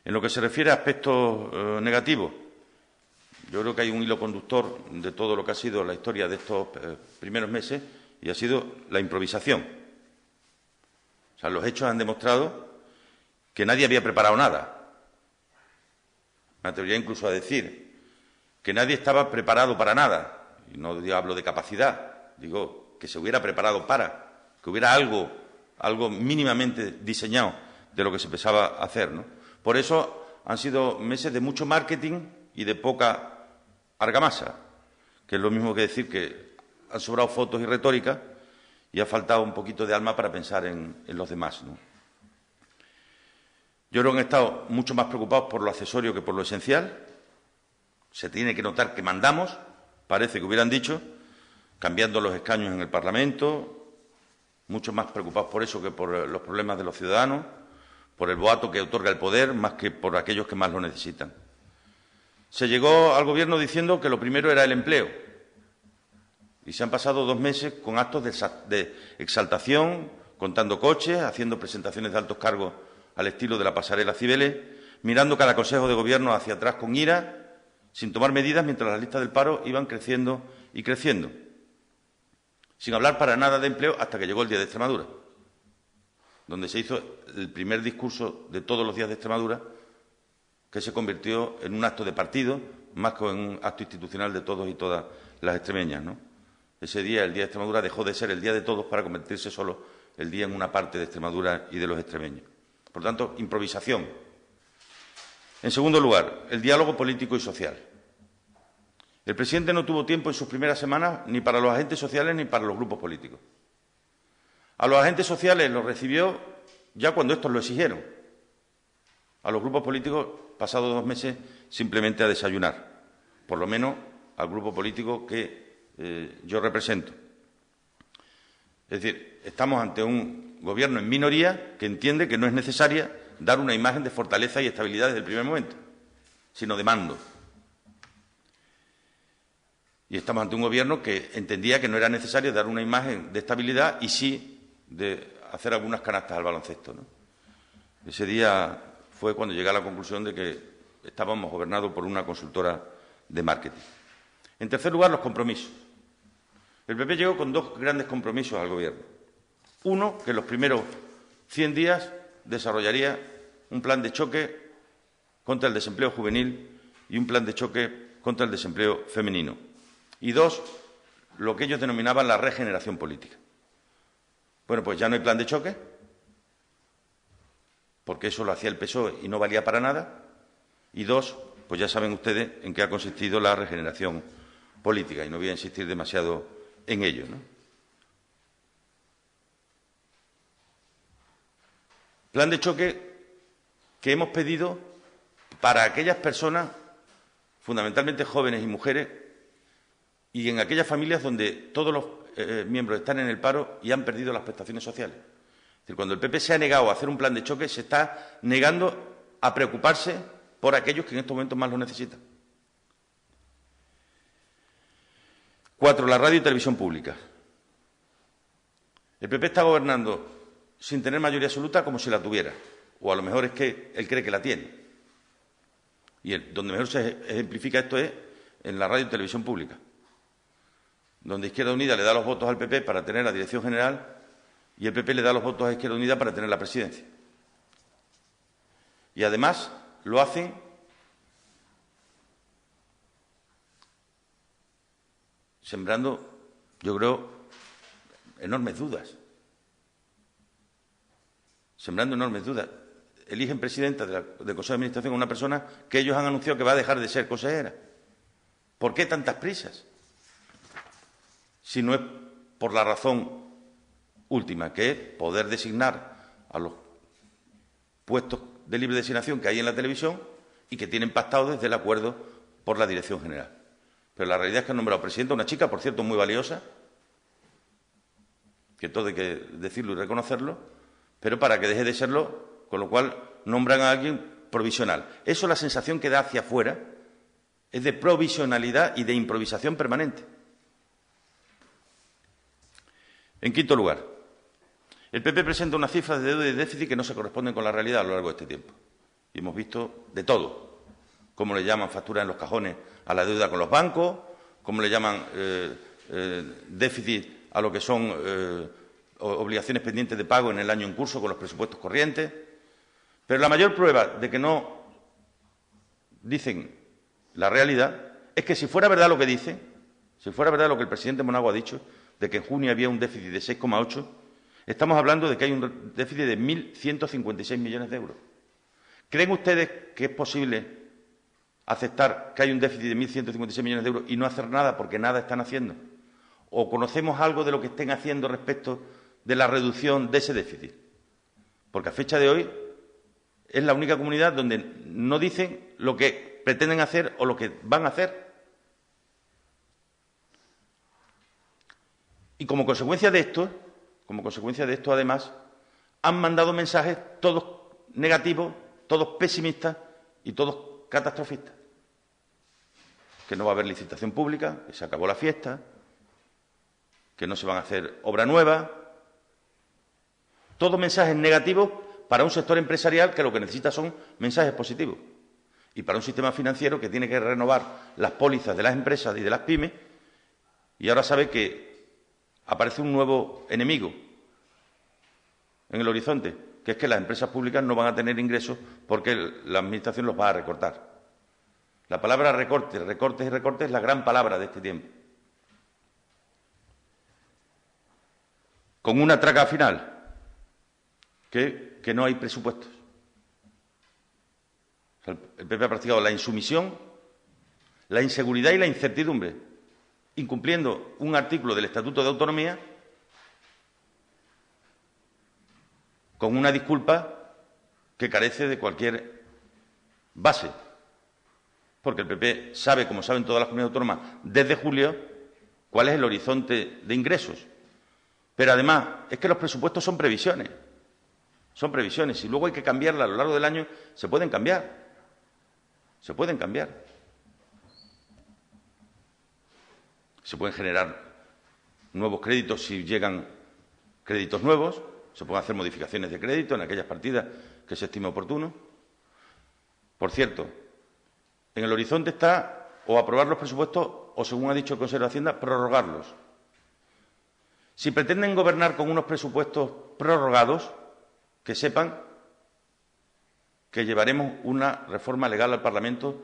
En lo que se refiere a aspectos negativos, yo creo que hay un hilo conductor de todo lo que ha sido la historia de estos primeros meses y ha sido la improvisación. O sea, los hechos han demostrado que nadie había preparado nada. Me atrevería incluso a decir que nadie estaba preparado para nada. Y no hablo de capacidad, digo que se hubiera preparado que hubiera algo mínimamente diseñado de lo que se pensaba hacer, ¿no? Por eso han sido meses de mucho marketing y de poca argamasa, que es lo mismo que decir que han sobrado fotos y retórica y ha faltado un poquito de alma para pensar en los demás, ¿no? Yo creo que han estado mucho más preocupados por lo accesorio que por lo esencial. Se tiene que notar que mandamos, parece que hubieran dicho, cambiando los escaños en el Parlamento, mucho más preocupados por eso que por los problemas de los ciudadanos, por el boato que otorga el poder, más que por aquellos que más lo necesitan. Se llegó al Gobierno diciendo que lo primero era el empleo y se han pasado 2 meses con actos de exaltación, contando coches, haciendo presentaciones de altos cargos al estilo de la pasarela Cibeles, mirando cada Consejo de Gobierno hacia atrás con ira, sin tomar medidas mientras las listas del paro iban creciendo y creciendo, sin hablar para nada de empleo hasta que llegó el Día de Extremadura, donde se hizo el primer discurso de todos los días de Extremadura, que se convirtió en un acto de partido más que en un acto institucional de todos y todas las extremeñas, ¿no? Ese día, el Día de Extremadura, dejó de ser el día de todos para convertirse solo el día en una parte de Extremadura y de los extremeños. Por tanto, improvisación. En segundo lugar, el diálogo político y social. El presidente no tuvo tiempo en sus primeras semanas ni para los agentes sociales ni para los grupos políticos. A los agentes sociales los recibió ya cuando estos lo exigieron. A los grupos políticos, pasados 2 meses, simplemente a desayunar. Por lo menos al grupo político que yo represento. Es decir, estamos ante un Gobierno en minoría que entiende que no es necesaria dar una imagen de fortaleza y estabilidad desde el primer momento, sino de mando. Y estamos ante un Gobierno que entendía que no era necesario dar una imagen de estabilidad y sí de hacer algunas canastas al baloncesto, ¿no? Ese día fue cuando llegué a la conclusión de que estábamos gobernados por una consultora de marketing. En tercer lugar, los compromisos. El PP llegó con 2 grandes compromisos al Gobierno. Uno, que en los primeros 100 días desarrollaría un plan de choque contra el desempleo juvenil y un plan de choque contra el desempleo femenino. Y 2, lo que ellos denominaban la regeneración política. Bueno, pues ya no hay plan de choque, porque eso lo hacía el PSOE y no valía para nada. Y 2, pues ya saben ustedes en qué ha consistido la regeneración política, y no voy a insistir demasiado en ello, ¿no? Plan de choque que hemos pedido para aquellas personas, fundamentalmente jóvenes y mujeres, y en aquellas familias donde todos los miembros están en el paro y han perdido las prestaciones sociales. Es decir, cuando el PP se ha negado a hacer un plan de choque, se está negando a preocuparse por aquellos que en estos momentos más lo necesitan. 4, la radio y televisión pública. El PP está gobernando sin tener mayoría absoluta como si la tuviera, o a lo mejor es que él cree que la tiene. Y donde mejor se ejemplifica esto es en la radio y televisión pública, donde Izquierda Unida le da los votos al PP para tener la dirección general y el PP le da los votos a Izquierda Unida para tener la presidencia. Y además lo hacen sembrando, yo creo, enormes dudas. Sembrando enormes dudas. Eligen presidenta del Consejo de Administración a una persona que ellos han anunciado que va a dejar de ser consejera. ¿Por qué tantas prisas? Si no es por la razón última, que es poder designar a los puestos de libre designación que hay en la televisión y que tienen pactado desde el acuerdo por la dirección general. Pero la realidad es que han nombrado presidenta a una chica, por cierto, muy valiosa, que todo hay que decirlo y reconocerlo, pero para que deje de serlo, con lo cual nombran a alguien provisional. Eso, la sensación que da hacia afuera, es de provisionalidad y de improvisación permanente. En quinto lugar, el PP presenta unas cifras de deuda y déficit que no se corresponden con la realidad a lo largo de este tiempo. Y hemos visto de todo. Cómo le llaman facturas en los cajones a la deuda con los bancos, cómo le llaman déficit a lo que son obligaciones pendientes de pago en el año en curso con los presupuestos corrientes. Pero la mayor prueba de que no dicen la realidad es que si fuera verdad lo que dicen, si fuera verdad lo que el presidente Monago ha dicho, de que en junio había un déficit de 6,8, estamos hablando de que hay un déficit de 1.156 millones de euros. ¿Creen ustedes que es posible aceptar que hay un déficit de 1.156 millones de euros y no hacer nada porque nada están haciendo? ¿O conocemos algo de lo que estén haciendo respecto de la reducción de ese déficit? Porque a fecha de hoy es la única comunidad donde no dicen lo que pretenden hacer o lo que van a hacer. Y como consecuencia de esto, además, han mandado mensajes todos negativos, todos pesimistas y todos catastrofistas. Que no va a haber licitación pública, que se acabó la fiesta, que no se van a hacer obra nueva. Todos mensajes negativos para un sector empresarial que lo que necesita son mensajes positivos. Y para un sistema financiero que tiene que renovar las pólizas de las empresas y de las pymes, y ahora sabe que aparece un nuevo enemigo en el horizonte, que es que las empresas públicas no van a tener ingresos porque la Administración los va a recortar. La palabra recortes, recortes y recortes es la gran palabra de este tiempo. Con una traca final, que no hay presupuestos. O sea, el PP ha practicado la insumisión, la inseguridad y la incertidumbre, incumpliendo un artículo del Estatuto de Autonomía con una disculpa que carece de cualquier base. Porque el PP sabe, como saben todas las comunidades autónomas, desde julio, cuál es el horizonte de ingresos. Pero además, es que los presupuestos son previsiones. Son previsiones. Y luego hay que cambiarlas a lo largo del año. Se pueden cambiar. Se pueden cambiar. Se pueden generar nuevos créditos si llegan créditos nuevos. Se pueden hacer modificaciones de crédito en aquellas partidas que se estime oportuno. Por cierto, en el horizonte está o aprobar los presupuestos o, según ha dicho el Consejo de Hacienda, prorrogarlos. Si pretenden gobernar con unos presupuestos prorrogados, que sepan que llevaremos una reforma legal al Parlamento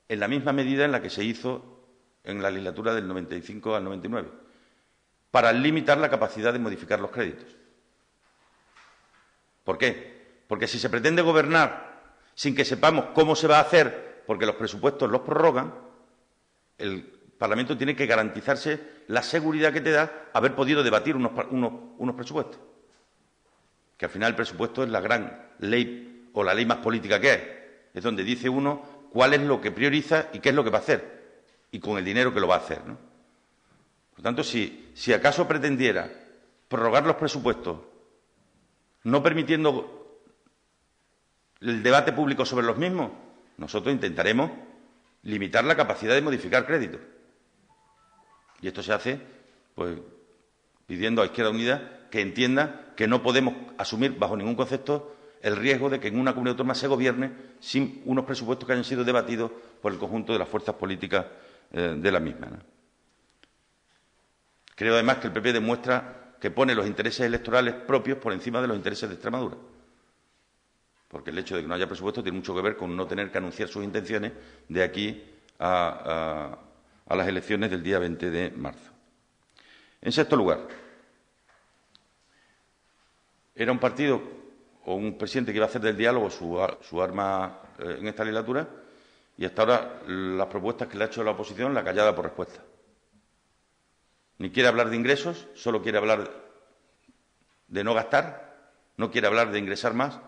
en la misma medida en la que se hizo en la legislatura del 95 al 99, para limitar la capacidad de modificar los créditos. ¿Por qué? Porque si se pretende gobernar sin que sepamos cómo se va a hacer, porque los presupuestos los prorrogan, el Parlamento tiene que garantizarse la seguridad que te da haber podido debatir unos presupuestos. Que al final el presupuesto es la gran ley o la ley más política que hay. Es donde dice uno cuál es lo que prioriza y qué es lo que va a hacer. Y con el dinero que lo va a hacer, ¿no? Por tanto, si acaso pretendiera prorrogar los presupuestos, no permitiendo el debate público sobre los mismos, nosotros intentaremos limitar la capacidad de modificar créditos. Y esto se hace, pues, pidiendo a Izquierda Unida que entienda que no podemos asumir bajo ningún concepto el riesgo de que en una comunidad autónoma se gobierne sin unos presupuestos que hayan sido debatidos por el conjunto de las fuerzas políticas de la misma, ¿no? Creo, además, que el PP demuestra que pone los intereses electorales propios por encima de los intereses de Extremadura. Porque el hecho de que no haya presupuesto tiene mucho que ver con no tener que anunciar sus intenciones de aquí a las elecciones del día 20 de marzo. En sexto lugar, era un partido o un presidente que iba a hacer del diálogo su arma en esta legislatura, y hasta ahora las propuestas que le ha hecho la oposición, la callada por respuesta. Ni quiere hablar de ingresos, solo quiere hablar de no gastar, no quiere hablar de ingresar más,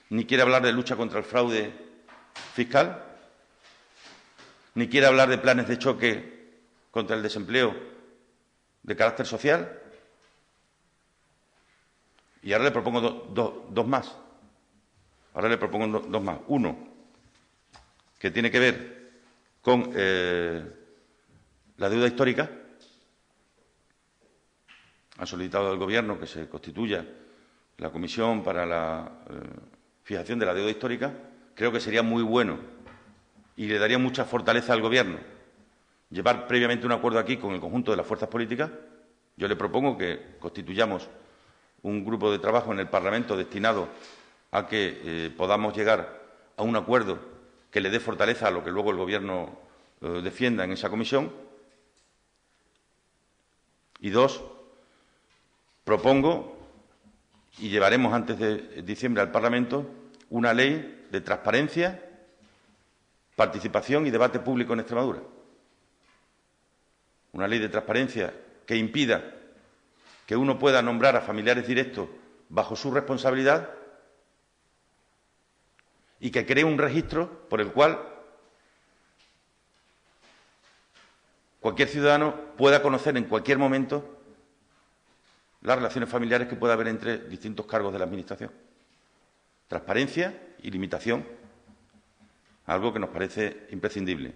ni quiere hablar de lucha contra el fraude fiscal, ni quiere hablar de planes de choque contra el desempleo de carácter social. Y ahora le propongo dos más. Ahora le propongo dos más. Uno, que tiene que ver con la deuda histórica. Han solicitado al Gobierno que se constituya la comisión para fijación de la deuda histórica, creo que sería muy bueno y le daría mucha fortaleza al Gobierno llevar previamente un acuerdo aquí con el conjunto de las fuerzas políticas. Yo le propongo que constituyamos un grupo de trabajo en el Parlamento destinado a que podamos llegar a un acuerdo que le dé fortaleza a lo que luego el Gobierno defienda en esa comisión. Y dos, propongo, y llevaremos antes de diciembre al Parlamento, una ley de transparencia, participación y debate público en Extremadura. Una ley de transparencia que impida que uno pueda nombrar a familiares directos bajo su responsabilidad y que cree un registro por el cual cualquier ciudadano pueda conocer en cualquier momento las relaciones familiares que pueda haber entre distintos cargos de la Administración. Transparencia y limitación, algo que nos parece imprescindible.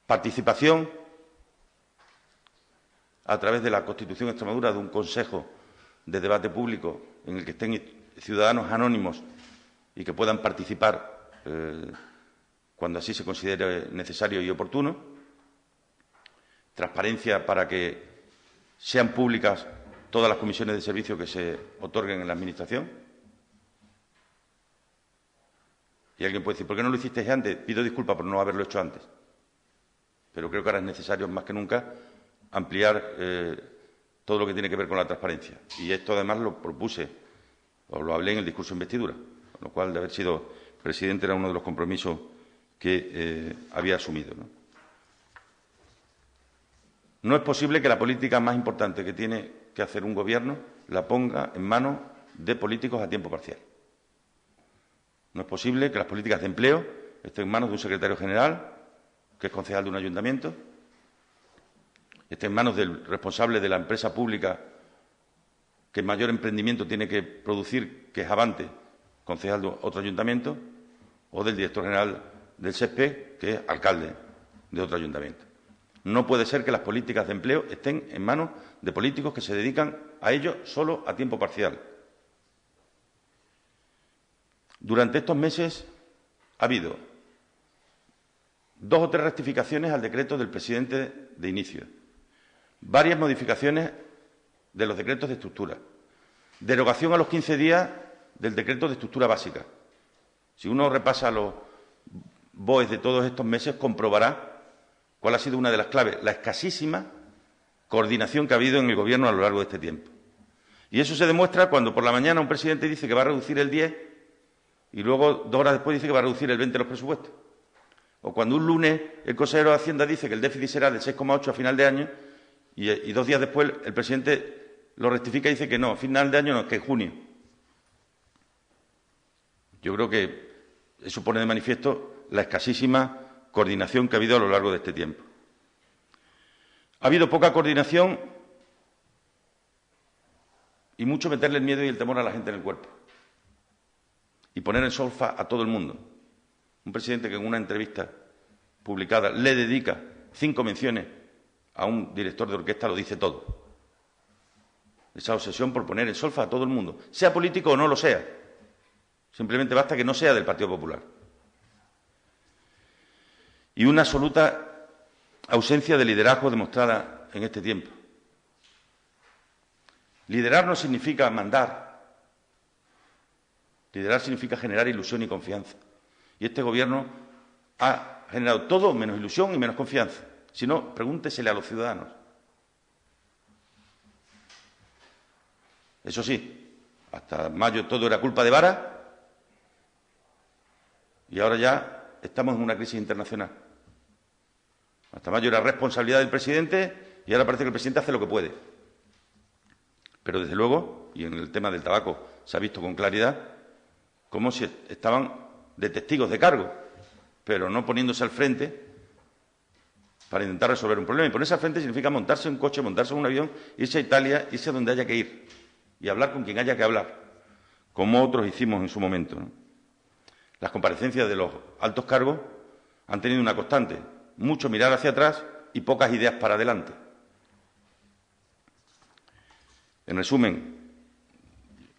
Participación a través de la Constitución de Extremadura de un consejo de debate público en el que estén ciudadanos anónimos y que puedan participar cuando así se considere necesario y oportuno. Transparencia para que sean públicas todas las comisiones de servicio que se otorguen en la Administración. Y alguien puede decir, ¿por qué no lo hicisteis antes? Pido disculpas por no haberlo hecho antes. Pero creo que ahora es necesario, más que nunca, ampliar todo lo que tiene que ver con la transparencia. Y esto, además, lo propuse, o lo hablé en el discurso de investidura, con lo cual, de haber sido presidente, era uno de los compromisos que había asumido, No es posible que la política más importante que tiene que hacer un Gobierno la ponga en manos de políticos a tiempo parcial. No es posible que las políticas de empleo estén en manos de un secretario general, que es concejal de un ayuntamiento, estén en manos del responsable de la empresa pública que mayor emprendimiento tiene que producir, que es Avante, concejal de otro ayuntamiento, o del director general del SESPE, que es alcalde de otro ayuntamiento. No puede ser que las políticas de empleo estén en manos de políticos que se dedican a ello solo a tiempo parcial. Durante estos meses ha habido 2 o 3 rectificaciones al decreto del presidente de inicio, varias modificaciones de los decretos de estructura, derogación a los 15 días del decreto de estructura básica. Si uno repasa los BOEs de todos estos meses, comprobará cuál ha sido una de las claves, la escasísima coordinación que ha habido en el Gobierno a lo largo de este tiempo. Y eso se demuestra cuando por la mañana un presidente dice que va a reducir el 10 y luego 2 horas después dice que va a reducir el 20 de los presupuestos. O cuando un lunes el consejero de Hacienda dice que el déficit será de 6,8 a final de año y 2 días después el presidente lo rectifica y dice que no, a final de año no, que en junio. Yo creo que eso pone de manifiesto la escasísima coordinación que ha habido a lo largo de este tiempo. Ha habido poca coordinación y mucho meterle el miedo y el temor a la gente en el cuerpo y poner en solfa a todo el mundo. Un presidente que en una entrevista publicada le dedica 5 menciones a un director de orquesta lo dice todo. Esa obsesión por poner en solfa a todo el mundo, sea político o no lo sea. Simplemente basta que no sea del Partido Popular. Y una absoluta ausencia de liderazgo demostrada en este tiempo. Liderar no significa mandar. Liderar significa generar ilusión y confianza. Y este Gobierno ha generado todo menos ilusión y menos confianza. Si no, pregúntesele a los ciudadanos. Eso sí, hasta mayo todo era culpa de Vara y ahora ya estamos en una crisis internacional. Hasta mayo era responsabilidad del presidente y ahora parece que el presidente hace lo que puede. Pero desde luego, y en el tema del tabaco se ha visto con claridad, cómo si estaban de testigos de cargo, pero no poniéndose al frente para intentar resolver un problema. Y ponerse al frente significa montarse en un coche, montarse en un avión, irse a Italia, irse a donde haya que ir y hablar con quien haya que hablar, como otros hicimos en su momento, Las comparecencias de los altos cargos han tenido una constante, mucho mirar hacia atrás y pocas ideas para adelante. En resumen,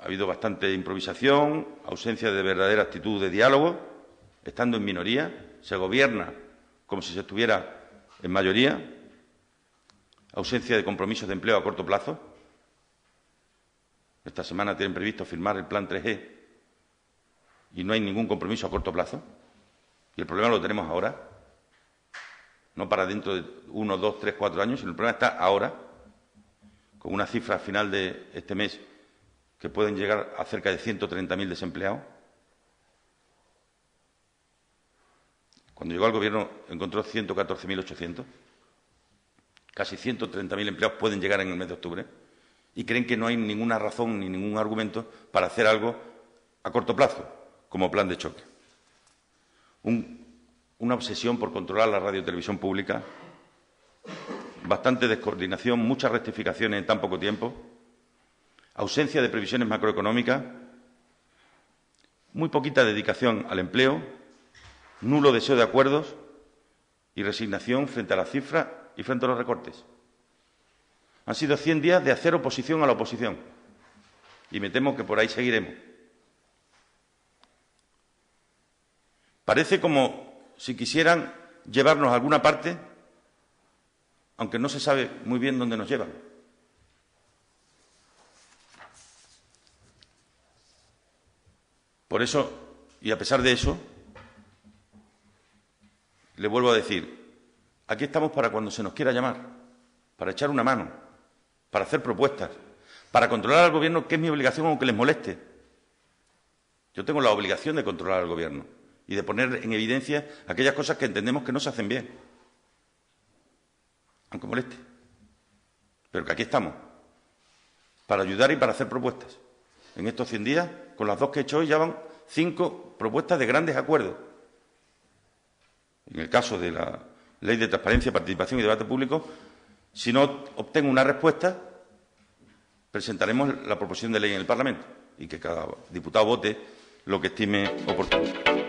Ha habido bastante improvisación, ausencia de verdadera actitud de diálogo, estando en minoría, se gobierna como si se estuviera en mayoría, ausencia de compromisos de empleo a corto plazo. Esta semana tienen previsto firmar el plan 3G y no hay ningún compromiso a corto plazo. Y el problema lo tenemos ahora, no para dentro de 1, 2, 3, 4 años, sino el problema está ahora, con una cifra final de este mes que pueden llegar a cerca de 130.000 desempleados. Cuando llegó al Gobierno encontró 114.800. Casi 130.000 empleados pueden llegar en el mes de octubre y creen que no hay ninguna razón ni ningún argumento para hacer algo a corto plazo, como plan de choque. Una obsesión por controlar la radio y televisión pública, bastante descoordinación, muchas rectificaciones en tan poco tiempo, ausencia de previsiones macroeconómicas, muy poquita dedicación al empleo, nulo deseo de acuerdos y resignación frente a las cifras y frente a los recortes. Han sido 100 días de hacer oposición a la oposición y me temo que por ahí seguiremos. Parece como si quisieran llevarnos a alguna parte, aunque no se sabe muy bien dónde nos llevan. Por eso, y a pesar de eso, le vuelvo a decir, aquí estamos para cuando se nos quiera llamar, para echar una mano, para hacer propuestas, para controlar al Gobierno, que es mi obligación aunque les moleste. Yo tengo la obligación de controlar al Gobierno y de poner en evidencia aquellas cosas que entendemos que no se hacen bien, aunque moleste. Pero que aquí estamos, para ayudar y para hacer propuestas. En estos 100 días, con las 2 que he hecho hoy, ya van 5 propuestas de grandes acuerdos. En el caso de la Ley de Transparencia, Participación y Debate Público, si no obtengo una respuesta, presentaremos la proposición de ley en el Parlamento y que cada diputado vote lo que estime oportuno.